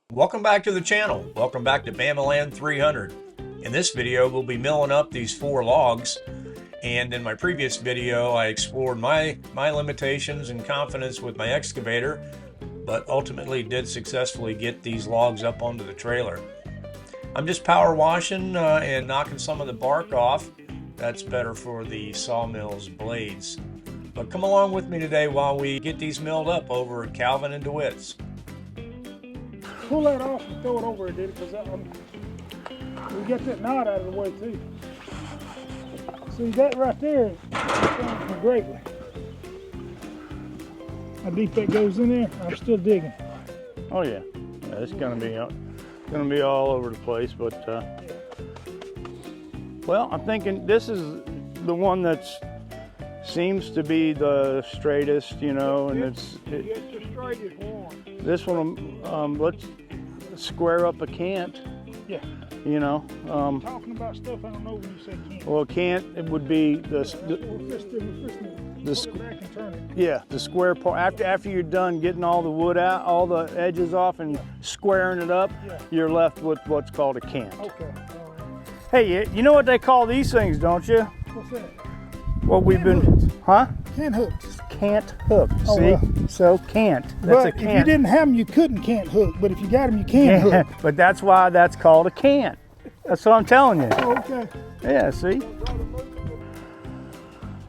Welcome back to the channel. Welcome back to Bamaland 300. In this video, we'll be milling up these 4 logs. And in my previous video, I explored my limitations and confidence with my excavator, but ultimately did successfully get these logs up onto the trailer. I'm just power washing and knocking some of the bark off. That's better for the sawmill's blades. But come along with me today while we get these milled up over at Calvin and DeWitt's. Pull that off and throw it over there, because we get that knot out of the way too. See, that right there is greatly. How deep that goes in there, I'm still digging. Oh yeah, it's gonna be all over the place, but well, I'm thinking this is the one that seems to be the straightest, you know, and it's the straightest one. This one, let's square up a cant. Yeah. You know. Talking about stuff I don't know when you say cant. Well, cant, it would be the square part. After you're done getting all the wood out, all the edges off, and squaring it up, you're left with what's called a cant. Okay. Hey, you know what they call these things, don't you? What's that? What we've been, huh? Cant hooks. Cant hook. Oh, see? well. So cant. That's but a cant. If you didn't have them, you couldn't cant hook. But if you got them, you can hook. But that's why that's called a cant. That's what I'm telling you. Oh, okay. Yeah, see?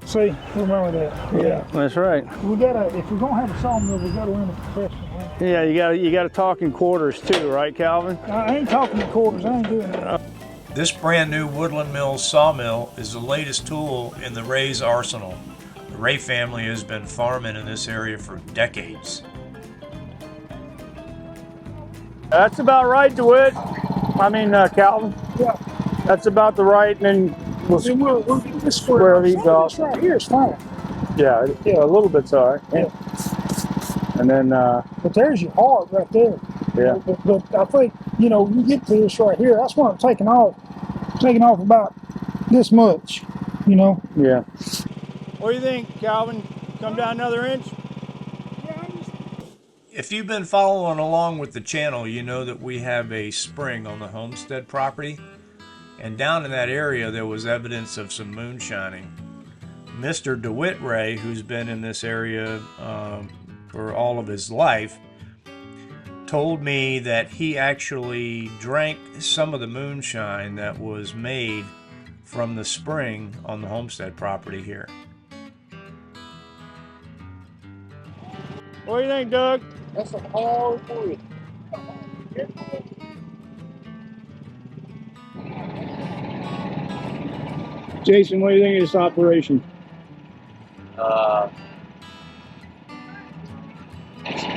See, remember that. Yeah, that's right. We gotta, if we're gonna have a sawmill, we gotta learn the professional. Right? Yeah, you gotta talk in quarters too, right, Calvin? I ain't talking in quarters. I ain't doing that. This brand new Woodland Mills sawmill is the latest tool in the Ray's arsenal. The Ray family has been farming in this area for decades. That's about right, DeWitt. I mean, Calvin. Yeah. That's about the right, and then we'll get this square these off. This right here is fine. Yeah, a little bit's all right. Yeah. And then, but there's your heart right there. Yeah. But I think, you know, you get to this right here, that's what I'm taking off about this much, you know. Yeah. What do you think, Calvin? Come down another inch? If you've been following along with the channel, you know that we have a spring on the homestead property. And down in that area, there was evidence of some moonshining. Mr. DeWitt Ray, who's been in this area for all of his life, told me that he actually drank some of the moonshine that was made from the spring on the homestead property here. What do you think, Doug? That's a hard wood. Jason, what do you think of this operation?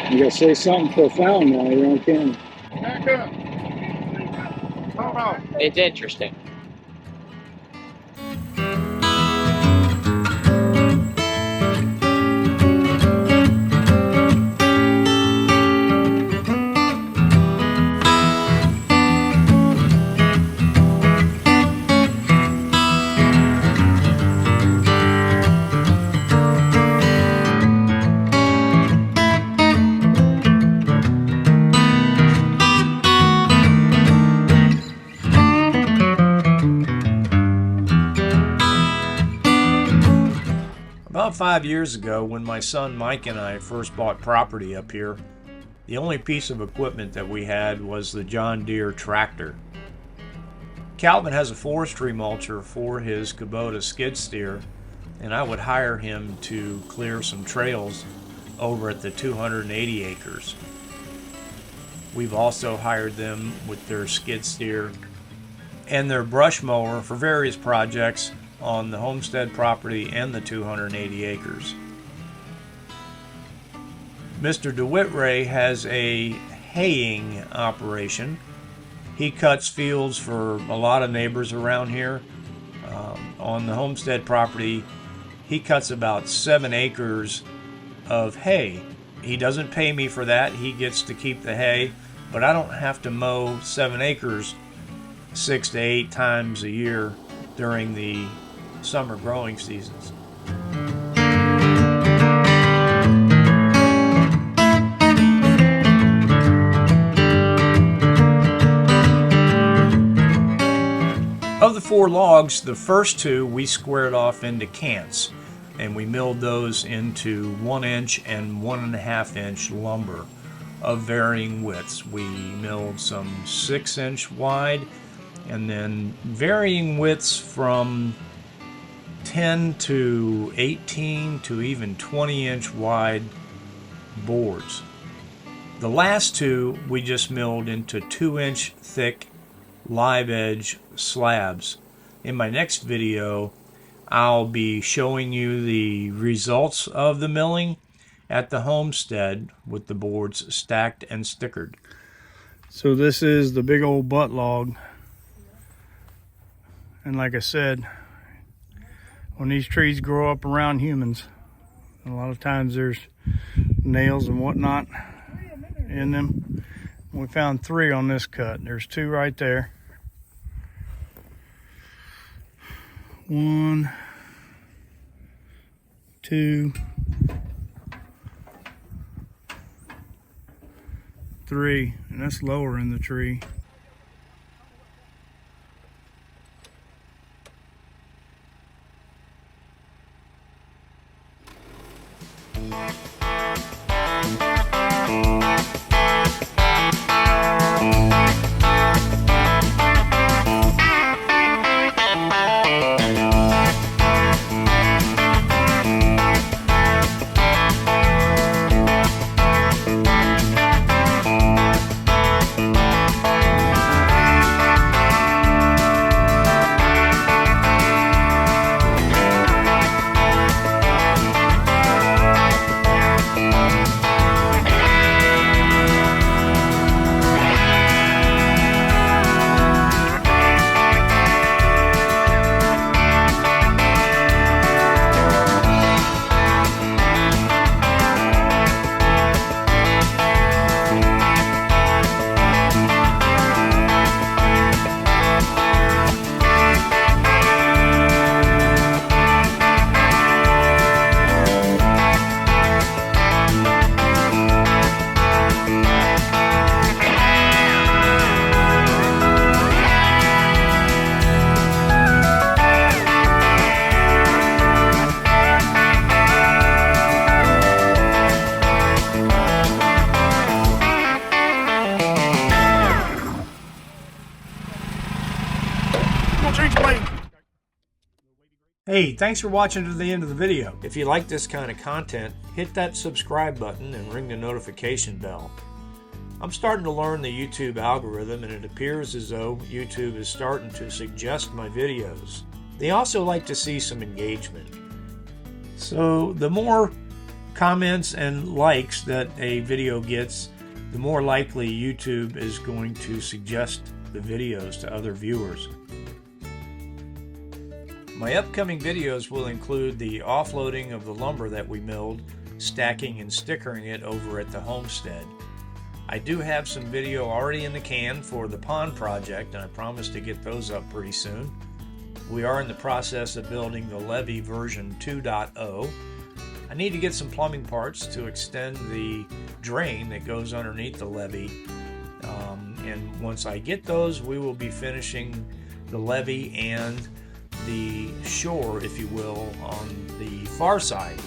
You gotta say something profound now, you're on camera. It's interesting. About 5 years ago, when my son Mike and I first bought property up here, the only piece of equipment that we had was the John Deere tractor. Calvin has a forestry mulcher for his Kubota skid steer, and I would hire him to clear some trails over at the 280 acres. We've also hired them with their skid steer and their brush mower for various projects on the homestead property and the 280 acres. Mr. DeWitt Ray has a haying operation. He cuts fields for a lot of neighbors around here. On the homestead property, he cuts about 7 acres of hay. He doesn't pay me for that. He gets to keep the hay, but I don't have to mow 7 acres 6 to 8 times a year during the summer growing seasons. Of the 4 logs, the first 2 we squared off into cants, and we milled those into 1-inch and 1.5-inch lumber of varying widths. We milled some 6-inch wide, and then varying widths from 10 to 18 to even 20-inch wide boards. The last 2 we just milled into 2-inch thick live edge slabs. In my next video, I'll be showing you the results of the milling at the homestead with the boards stacked and stickered. So this is the big old butt log. And like I said, when these trees grow up around humans, a lot of times there's nails and whatnot in them. We found 3 on this cut. There's 2 right there. 1, 2, 3, and that's lower in the tree. Hey, thanks for watching to the end of the video. If you like this kind of content, hit that subscribe button and ring the notification bell. I'm starting to learn the YouTube algorithm, and it appears as though YouTube is starting to suggest my videos. They also like to see some engagement. So the more comments and likes that a video gets, the more likely YouTube is going to suggest the videos to other viewers. My upcoming videos will include the offloading of the lumber that we milled, stacking and stickering it over at the homestead. I do have some video already in the can for the pond project, and I promise to get those up pretty soon. We are in the process of building the levee version 2.0. I need to get some plumbing parts to extend the drain that goes underneath the levee. And once I get those, we will be finishing the levee and the shore, if you will, on the far side.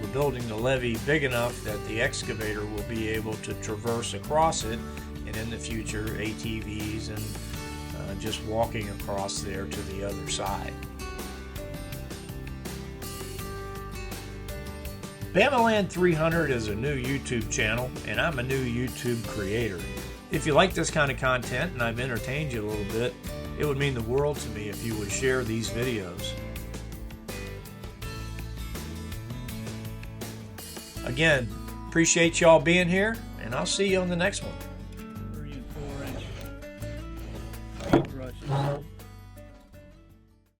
We're building the levee big enough that the excavator will be able to traverse across it, and in the future ATVs and just walking across there to the other side. Bamaland 300 is a new YouTube channel, and I'm a new YouTube creator. If you like this kind of content and I've entertained you a little bit, it would mean the world to me if you would share these videos. Again, appreciate y'all being here, and I'll see you on the next one.